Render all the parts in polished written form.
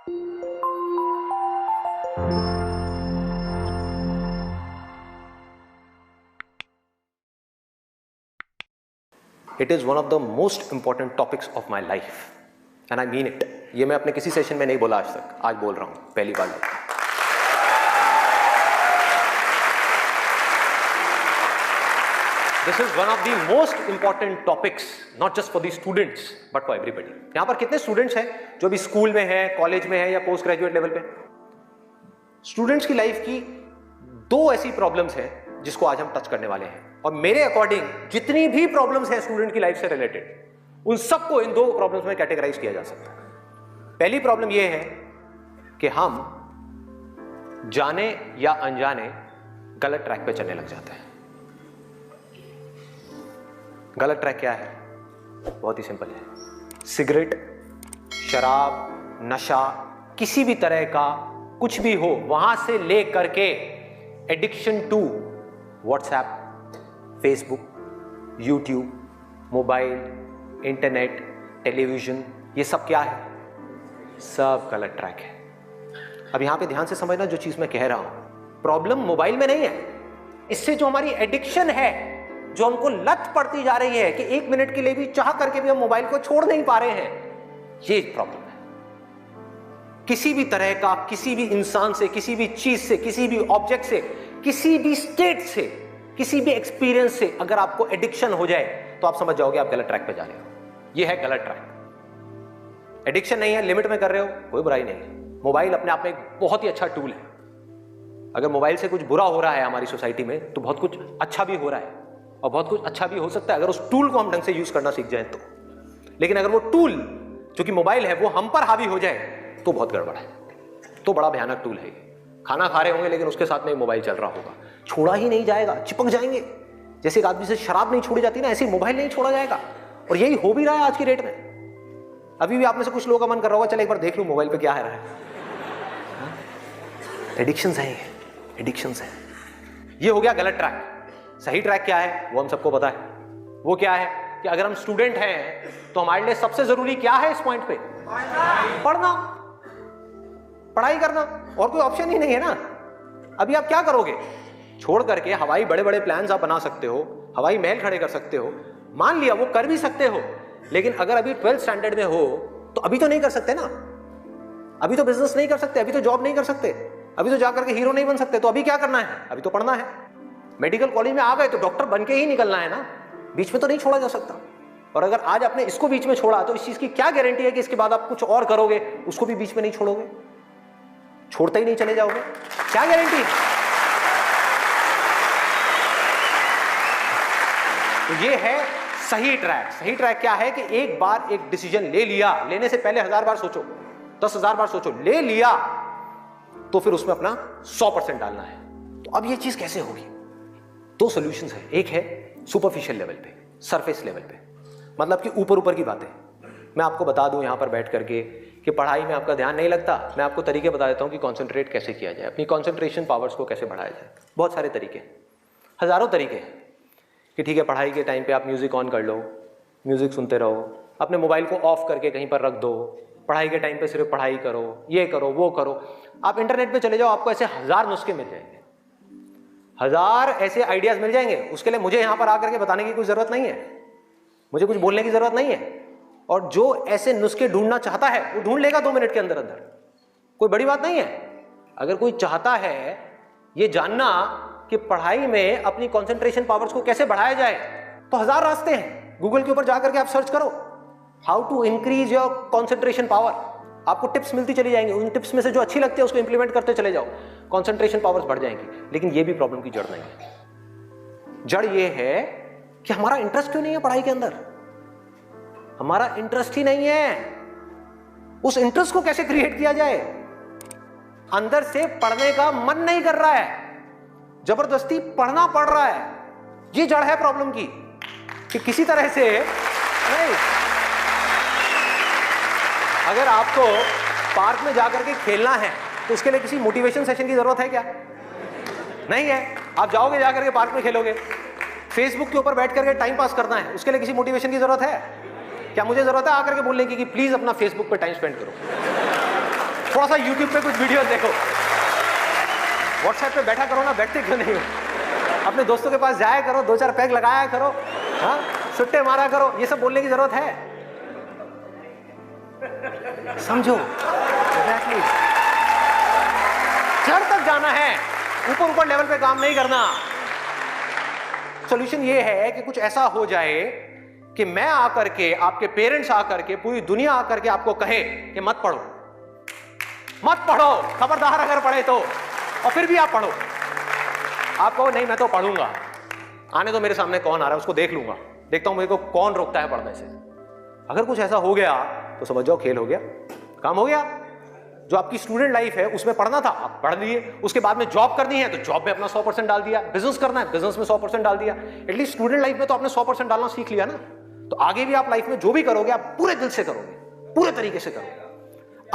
It is one of the most important topics of my life and I mean it. ये मैं अपने किसी session में नहीं बोला आज तक, आज बोल रहा हूँ पहली बार। This is one of the most important topics, not just for the students, but for everybody. यहाँ पर कितने स्टूडेंट्स हैं जो अभी स्कूल में हैं, कॉलेज में हैं या पोस्ट ग्रेजुएट लेवल पे? स्टूडेंट्स की लाइफ की दो ऐसी प्रॉब्लम्स हैं जिसको आज हम टच करने वाले हैं, और मेरे अकॉर्डिंग जितनी भी प्रॉब्लम्स हैं स्टूडेंट की लाइफ से रिलेटेड, उन सबको इन दो प्रॉब्लम्स में कैटेगराइज किया जा सकता है। पहली प्रॉब्लम यह है कि हम जाने या अनजाने गलत ट्रैक पे चलने लग जाते हैं। गलत ट्रैक क्या है? बहुत ही सिंपल है। सिगरेट, शराब, नशा, किसी भी तरह का कुछ भी हो, वहां से ले करके addiction to WhatsApp, Facebook, YouTube, mobile, internet, television, ये सब क्या है? सब गलत ट्रैक है। अब यहां पे ध्यान से समझना जो चीज मैं कह रहा हूं। प्रॉब्लम मोबाइल में नहीं है, इससे जो हमारी एडिक्शन है, जो हमको लत पड़ती जा रही है कि एक मिनट के लिए भी चाह करके भी हम मोबाइल को छोड़ नहीं पा रहे हैं, ये प्रॉब्लम है। किसी भी तरह का, किसी भी इंसान से, किसी भी चीज से, किसी भी ऑब्जेक्ट से, किसी भी स्टेट से, किसी भी एक्सपीरियंस से अगर आपको एडिक्शन हो जाए तो आप समझ जाओगे आप गलत ट्रैक पे जा रहे हो। ये है गलत ट्रैक। एडिक्शन नहीं है, लिमिट में कर रहे हो, कोई बुराई नहीं है। मोबाइल अपने आप में एक बहुत ही अच्छा टूल है। अगर मोबाइल से कुछ बुरा हो रहा है हमारी सोसाइटी में, तो बहुत कुछ अच्छा भी हो रहा है और बहुत कुछ अच्छा भी हो सकता है अगर उस टूल को हम ढंग से यूज करना सीख जाए तो। लेकिन अगर वो टूल जो कि मोबाइल है वो हम पर हावी हो जाए तो बहुत गड़बड़ है, तो बड़ा भयानक टूल है। खाना खा रहे होंगे लेकिन उसके साथ में मोबाइल चल रहा होगा, छोड़ा ही नहीं जाएगा, चिपक जाएंगे। जैसे एक आदमी से शराब नहीं छोड़ी जाती ना, ऐसे मोबाइल नहीं छोड़ा जाएगा। और यही हो भी रहा है आज की डेट में। अभी भी आप में से कुछ लोगों का मन कर रहा होगा चल एक बार देख लूं मोबाइल पे क्या है रहा है। एडिक्शंस है, एडिक्शंस है। ये हो गया गलत ट्रैक। सही ट्रैक क्या है वो हम सबको पता है। वो क्या है कि अगर हम स्टूडेंट हैं तो हमारे लिए सबसे जरूरी क्या है इस पॉइंट पे? पढ़ना, पढ़ाई करना, और कोई ऑप्शन ही नहीं है ना। अभी आप क्या करोगे? छोड़ करके हवाई बड़े बड़े प्लान्स आप बना सकते हो, हवाई महल खड़े कर सकते हो, मान लिया वो कर भी सकते हो, लेकिन अगर अभी 12th स्टैंडर्ड में हो तो अभी तो नहीं कर सकते ना। अभी तो बिजनेस नहीं कर सकते, अभी तो जॉब नहीं कर सकते, अभी तो जाकर के हीरो नहीं बन सकते। तो अभी क्या करना है? अभी तो पढ़ना है। मेडिकल कॉलेज में आ गए तो डॉक्टर बन के ही निकलना है ना, बीच में तो नहीं छोड़ा जा सकता। और अगर आज आपने इसको बीच में छोड़ा तो इस चीज की क्या गारंटी है कि इसके बाद आप कुछ और करोगे उसको भी बीच में नहीं छोड़ोगे, छोड़ते ही नहीं चले जाओगे? क्या गारंटी है? तो ये है सही ट्रैक। सही ट्रैक क्या है कि एक बार एक डिसीजन ले लिया, लेने से पहले 1000 बार सोचो, 10,000 बार सोचो, ले लिया तो फिर उसमें अपना 100% डालना है। तो अब ये चीज कैसे होगी? दो सॉल्यूशंस है। एक है सुपरफिशियल लेवल पे, सरफेस लेवल पे, मतलब कि ऊपर ऊपर की बातें। मैं आपको बता दूं यहां पर बैठ करके कि पढ़ाई में आपका ध्यान नहीं लगता, मैं आपको तरीके बता देता हूं कि कंसंट्रेट कैसे किया जाए, अपनी कंसंट्रेशन पावर्स को कैसे बढ़ाया जाए। बहुत सारे तरीके, हजारों तरीके हैं कि ठीक है पढ़ाई के टाइम पे आप म्यूजिक ऑन कर लो, म्यूजिक सुनते रहो, अपने मोबाइल को ऑफ करके कहीं पर रख दो, पढ़ाई के टाइम पे सिर्फ पढ़ाई करो, ये करो वो करो। आप इंटरनेट पे चले जाओ, आपको ऐसे 1000 नुस्खे मिल जाएंगे, 1000 ऐसे आइडियाज मिल जाएंगे। उसके लिए मुझे यहां पर आकर के बताने की कोई जरूरत नहीं है, मुझे कुछ बोलने की जरूरत नहीं है। और जो ऐसे नुस्खे ढूंढना चाहता है वो ढूंढ लेगा 2 मिनट के अंदर अंदर, कोई बड़ी बात नहीं है। अगर कोई चाहता है ये जानना कि पढ़ाई में अपनी कंसंट्रेशन पावर्स को कैसे बढ़ाया जाए, तो 1000 रास्ते हैं। गूगल के ऊपर जाकर के आप सर्च करो how to increase your concentration power, आपको टिप्स मिलती चली जाएंगी। उन टिप्स में से जो अच्छी लगती है उसको इंप्लीमेंट करते चले जाओ, कंसंट्रेशन पावर्स बढ़ जाएंगी। लेकिन ये भी प्रॉब्लम की जड़ नहीं है। जड़ ये है कि हमारा इंटरेस्ट क्यों नहीं है पढ़ाई के अंदर? हमारा इंटरेस्ट ही नहीं है। उस इंटरेस्ट को कैसे क्रिएट किया जाए? अंदर से पढ़ने का मन नहीं कर रहा है, जबरदस्ती पढ़ना पड़ रहा है। ये जड़ है प्रॉब्लम की कि किसी तरह से नहीं। अगर आपको पार्क में जाकर के खेलना है तो उसके लिए किसी मोटिवेशन सेशन की जरूरत है क्या? नहीं है। आप जाओगे जाकर के पार्क में खेलोगे। फेसबुक के ऊपर बैठ करके टाइम पास करना है, उसके लिए किसी मोटिवेशन की जरूरत है क्या? मुझे जरूरत है आकर के बोलने की कि प्लीज अपना फेसबुक पे टाइम स्पेंड करो? थोड़ा सा यूट्यूब पे कुछ वीडियो देखो, व्हाट्सएप पे बैठा करो ना, बैठते क्यों नहीं हो? अपने दोस्तों के पास जाया करो, 2-4 पैग लगाया करो, हाँ, सुट्टे मारा करो। ये सब बोलने की जरूरत है? समझो, एग्जैक्टली। जड़ तक जाना है, ऊपर ऊपर लेवल पे काम नहीं करना। सॉल्यूशन ये है कि कुछ ऐसा हो जाए कि मैं आकर के, आपके पेरेंट्स आकर के, पूरी दुनिया आकर के आपको कहे कि मत पढ़ो, मत पढ़ो, खबरदार अगर पढ़े तो, और फिर भी आप पढ़ो। आप कहो नहीं मैं तो पढ़ूंगा, आने तो मेरे सामने कौन आ रहा है उसको देख लूंगा, देखता हूं मेरे को कौन रोकता है पढ़ने से। अगर कुछ ऐसा हो गया तो समझ जाओ खेल हो गया, काम हो गया। जो आपकी स्टूडेंट लाइफ है उसमें पढ़ना था, आप पढ़ लिए। उसके बाद में जॉब करनी है तो जॉब में अपना 100% डाल दिया। बिजनेस करना है, बिजनेस में 100% डाल दिया। एटलीस्ट स्टूडेंट लाइफ में तो आपने 100% डालना सीख लिया ना। तो आगे भी आप लाइफ में जो भी करोगे आप पूरे दिल से करोगे, पूरे तरीके से करोगे।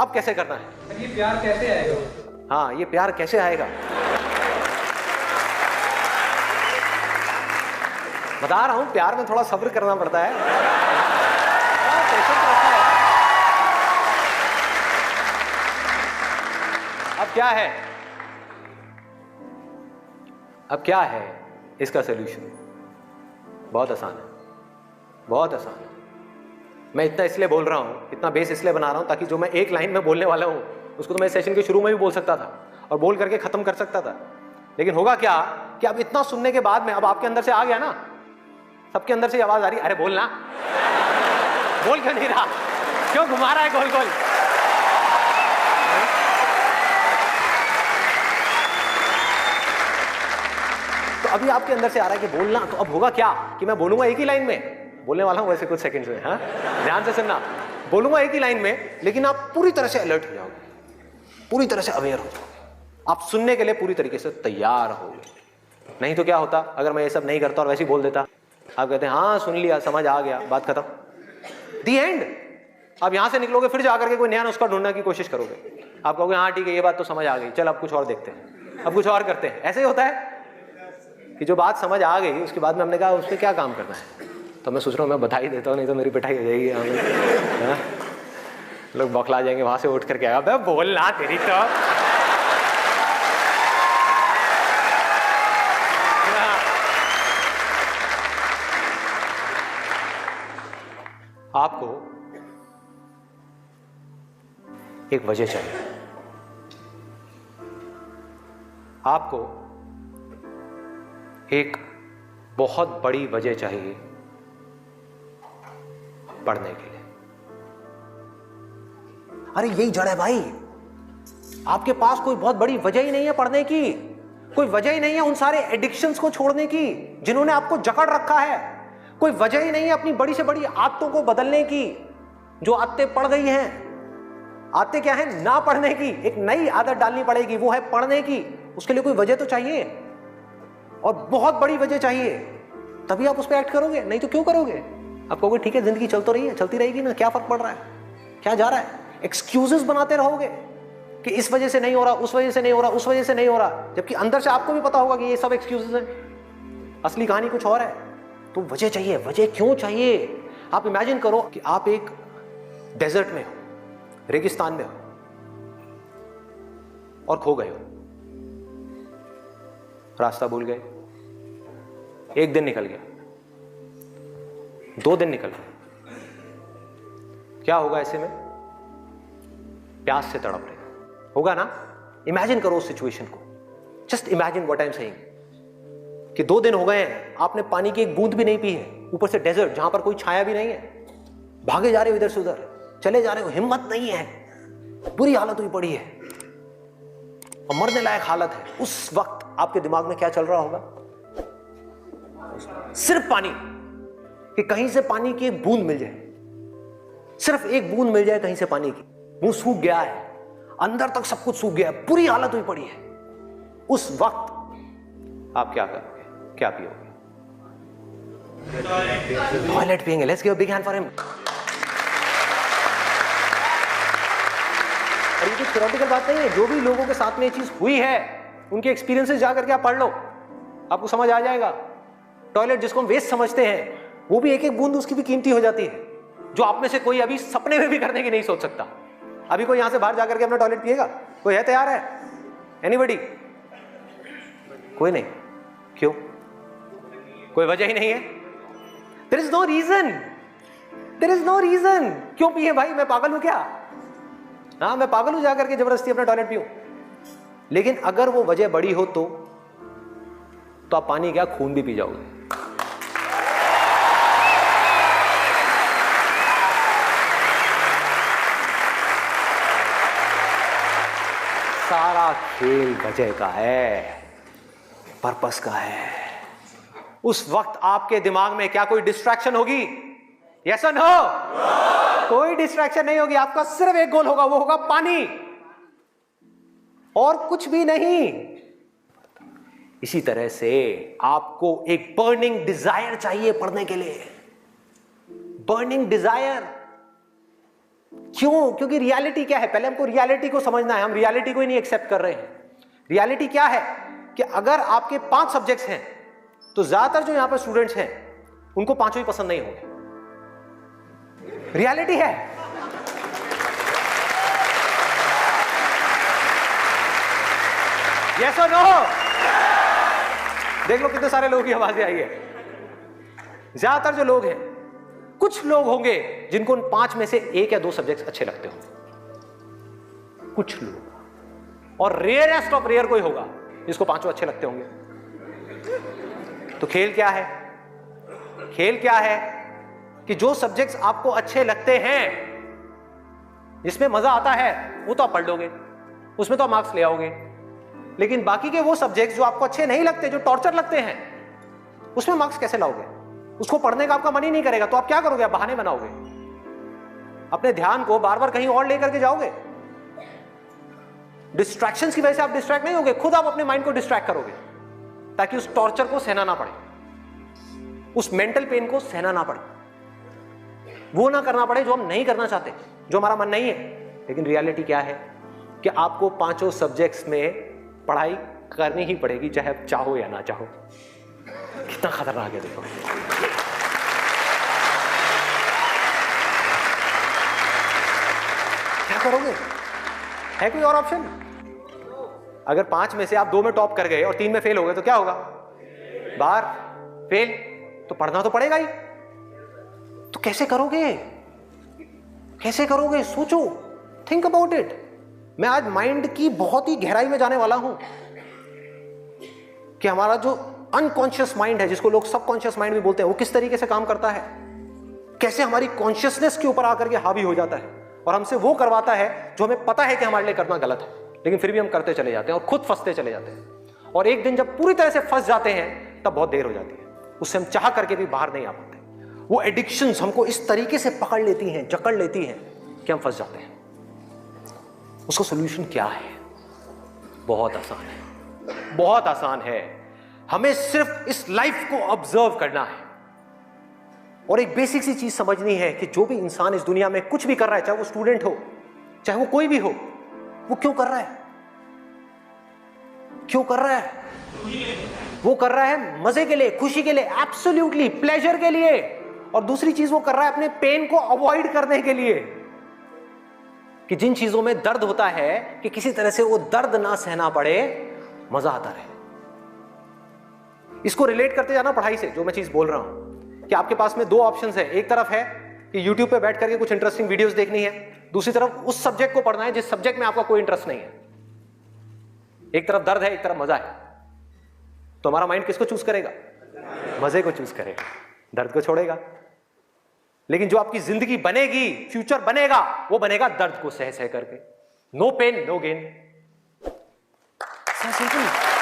अब कैसे करना है? ये प्यार कैसे आएगा? हाँ, ये प्यार कैसे आएगा बता रहा हूं। प्यार में थोड़ा सब्र करना पड़ता है, पेशेंस रखना है। अब क्या है, अब क्या है इसका सलूशन? बहुत आसान है, बहुत आसान है। मैं इतना इसलिए बोल रहा हूं, इतना बेस इसलिए बना रहा हूं ताकि जो मैं एक लाइन में बोलने वाला हूं उसको तो मैं सेशन के शुरू में भी बोल सकता था और बोल करके खत्म कर सकता था। लेकिन होगा क्या कि अब इतना सुनने के बाद में अब आपके अंदर से आ गया ना, सबके अंदर से आवाज आ रही, अरे बोलना, बोल क्यों नहीं रहा, क्यों घुमा रहा है गोल गोल? तो अभी आपके अंदर से आ रहा है कि बोलना। तो अब होगा क्या कि मैं बोलूंगा एक ही लाइन में, बोलने वाला हूं वैसे कुछ सेकंड्स में, हाँ ध्यान से सुनना। बोलूंगा एक ही लाइन में, लेकिन आप पूरी तरह से अलर्ट हो जाओगे, पूरी तरह से अवेयर हो जाओगे, आप सुनने के लिए पूरी तरीके से तैयार होगे। नहीं तो क्या होता अगर मैं ये सब नहीं करता और वैसे ही बोल देता? आप कहते हैं हाँ सुन लिया, समझ आ गया, बात खत्म, दी एंड। अब यहां से निकलोगे फिर जाकर के कोई नया नुस्खा ढूंढने की कोशिश करोगे। आप कहोगे हाँ ठीक है ये बात तो समझ आ गई, चल अब कुछ और देखते हैं, अब कुछ और करते हैं। ऐसे ही होता है कि जो बात समझ आ गई उसके बाद में हमने कहा उसमें क्या काम करना है। तो मैं सोच रहा हूँ मैं बधाई देता हूँ, नहीं तो मेरी पिटाई हो जाएगी यहाँ में। लोग बौखला जाएंगे वहां से उठ करके, आएगा बोलना तेरी तो। आपको एक वजह चाहिए, आपको एक बहुत बड़ी वजह चाहिए पढ़ने के लिए। अरे यही जड़ है भाई, आपके पास कोई बहुत बड़ी वजह ही नहीं है पढ़ने की, कोई वजह ही नहीं है उन सारे एडिक्शंस को छोड़ने की जिन्होंने आपको जकड़ रखा है, कोई वजह ही नहीं है अपनी बड़ी से बड़ी आदतों को बदलने की जो आदतें पड़ गई हैं। आदतें क्या है? ना पढ़ने की। एक नई आदत डालनी पड़ेगी, वो है पढ़ने की। उसके लिए कोई वजह तो चाहिए, और बहुत बड़ी वजह चाहिए, तभी आप उस पर एक्ट करोगे, नहीं तो क्यों करोगे? आप कहोगे ठीक है जिंदगी चल तो रही है, चलती रहेगी ना, क्या फर्क पड़ रहा है, क्या जा रहा है? एक्सक्यूजेस बनाते रहोगे कि इस वजह से नहीं हो रहा, उस वजह से नहीं हो रहा, उस वजह से नहीं हो रहा, जबकि अंदर से आपको भी पता होगा कि ये सब एक्सक्यूजेस हैं, असली कहानी कुछ और है। तो वजह चाहिए। वजह क्यों चाहिए? आप इमेजिन करो कि आप एक डेजर्ट में हो, रेगिस्तान में हो और खो गए हो, रास्ता भूल गए, एक दिन निकल गया, 2 दिन निकल गए, क्या होगा ऐसे में? प्यास से तड़प रहे होगा ना? इमेजिन करो उस सिचुएशन को, just imagine what I am saying कि 2 दिन हो गए हैं, आपने पानी की एक बूंद भी नहीं पी है, ऊपर से डेजर्ट जहां पर कोई छाया भी नहीं है, भागे जा रहे हो इधर से उधर, चले जा रहे हो, हिम्मत नहीं है, बुरी हालत हुई पड़ी है और मरने लायक हालत है। उस वक्त आपके दिमाग में क्या चल रहा होगा? सिर्फ पानी, कि कहीं से पानी की एक बूंद मिल जाए, सिर्फ एक बूंद मिल जाए कहीं से पानी की। मुंह सूख गया है, अंदर तक सब कुछ सूख गया है, बुरी हालत हुई पड़ी है। उस वक्त आप क्या करोगे? क्या पियोगे? टॉयलेट पिएंगे। Let's give a big hand for him. और ये कुछ थ्योरेटिकल बात नहीं है, जो भी लोगों के साथ में ये चीज हुई है उनके एक्सपीरियंसेस जाकर के आप पढ़ लो, आपको समझ आ जाएगा। टॉयलेट जिसको हम वेस्ट समझते हैं, वो भी एक एक बूंद उसकी भी कीमती हो जाती है, जो आप में से कोई अभी सपने में भी करने की नहीं सोच सकता। अभी कोई यहां से बाहर जाकर के अपना टॉयलेट पिएगा? कोई है तैयार है? एनीबडी? कोई नहीं। क्यों? कोई वजह ही नहीं है। There is no reason, there is no reason. क्यों पिए भाई? मैं पागल हूं क्या? हाँ, मैं पागल हूं जाकर के जबरदस्ती अपना टॉयलेट पीऊं? लेकिन अगर वो वजह बड़ी हो तो आप पानी क्या, खून भी पी जाओगे। सारा खेल वजह का है, पर्पस का है। उस वक्त आपके दिमाग में क्या कोई डिस्ट्रैक्शन होगी? यस और नो? कोई डिस्ट्रैक्शन नहीं होगी। आपका सिर्फ एक गोल होगा, वो होगा पानी, और कुछ भी नहीं। इसी तरह से आपको एक बर्निंग डिजायर चाहिए पढ़ने के लिए। बर्निंग डिजायर क्यों? क्योंकि रियलिटी क्या है? पहले हमको रियलिटी को समझना है। हम रियलिटी को ही नहीं एक्सेप्ट कर रहे हैं। रियलिटी क्या है कि अगर आपके 5 सब्जेक्ट्स हैं तो ज्यादातर जो यहां पर स्टूडेंट्स हैं उनको 5 ही पसंद नहीं होंगे। रियलिटी है। यस और नो? देख लो कितने सारे लोगों की आवाजें आई है। ज्यादातर जो लोग हैं, कुछ लोग होंगे जिनको उन 5 में से 1 या 2 सब्जेक्ट्स अच्छे लगते हो, कुछ लोग, और रेयरेस्ट ऑफ रेयर कोई होगा जिसको 5 अच्छे लगते होंगे। तो खेल क्या है? खेल क्या है कि जो सब्जेक्ट्स आपको अच्छे लगते हैं, जिसमें मजा आता है, वो तो आप पढ़ लोगे, उसमें तो आप मार्क्स ले आओगे। लेकिन बाकी के वो सब्जेक्ट्स जो आपको अच्छे नहीं लगते, जो टॉर्चर लगते हैं, उसमें मार्क्स कैसे लाओगे? उसको पढ़ने का आपका मन ही नहीं करेगा, तो आप क्या करोगे? आप बहाने बनाओगे, अपने ध्यान को बार बार कहीं और लेकर के जाओगे। डिस्ट्रैक्शंस की वजह से आप डिस्ट्रैक्ट नहीं होगे, खुद आप अपने माइंड को डिस्ट्रैक्ट करोगे ताकि उस टॉर्चर को सहना ना पड़े, उस मेंटल पेन को सहना ना पड़े, वो ना करना पड़े जो हम नहीं करना चाहते, जो हमारा मन नहीं है। लेकिन रियलिटी क्या है कि आपको 5 सब्जेक्ट्स में पढ़ाई करनी ही पड़ेगी, चाहे आप चाहो या ना चाहो। कितना खतरनाक है देखो। क्या करोगे? है कोई और ऑप्शन? अगर 5 में से आप 2 में टॉप कर गए और 3 में फेल हो गए तो क्या होगा? बाहर, फेल। तो पढ़ना तो पड़ेगा ही। तो कैसे करोगे? कैसे करोगे? सोचो, थिंक अबाउट इट। मैं आज माइंड की बहुत ही गहराई में जाने वाला हूं कि हमारा जो अनकॉन्शियस माइंड है, जिसको लोग सबकॉन्शियस माइंड भी बोलते हैं, वो किस तरीके से काम करता है, कैसे हमारी कॉन्शियसनेस के ऊपर आकर के हावी हो जाता है और हमसे वो करवाता है जो हमें पता है कि हमारे लिए करना गलत है, लेकिन फिर भी हम करते चले जाते हैं और खुद फंसते चले जाते हैं। और एक दिन जब पूरी तरह से फंस जाते हैं तब बहुत देर हो जाती है, उससे हम चाह करके भी बाहर नहीं आ पाते। वो एडिक्शंस हमको इस तरीके से पकड़ लेती हैं, जकड़ लेती हैं कि हम फंस जाते हैं। उसका सॉल्यूशन क्या है? बहुत आसान है, बहुत आसान है। हमें सिर्फ इस लाइफ को ऑब्जर्व करना है और एक बेसिक सी चीज समझनी है कि जो भी इंसान इस दुनिया में कुछ भी कर रहा है, चाहे वो स्टूडेंट हो, चाहे वो कोई भी हो, वो क्यों कर रहा है? क्यों कर रहा है? वो कर रहा है मजे के लिए, खुशी के लिए, एब्सोल्युटली प्लेजर के लिए। और दूसरी चीज वो कर रहा है अपने पेन को अवॉइड करने के लिए, कि जिन चीजों में दर्द होता है कि किसी तरह से वो दर्द ना सहना पड़े, मजा आता रहे। इसको रिलेट करते जाना पढ़ाई से, जो मैं चीज बोल रहा हूं कि आपके पास में 2 ऑप्शंस है। एक तरफ है कि YouTube पे बैठ करके कुछ इंटरेस्टिंग वीडियोस देखनी है, दूसरी तरफ उस सब्जेक्ट को पढ़ना है जिस सब्जेक्ट में आपका कोई इंटरेस्ट नहीं है। एक तरफ दर्द है, एक तरफ मजा है, तो हमारा माइंड किसको चूज करेगा? मजे को चूज करेगा, दर्द को छोड़ेगा। लेकिन जो आपकी जिंदगी बनेगी, फ्यूचर बनेगा, वो बनेगा दर्द को सह सह करके। No pain no gain. Simple.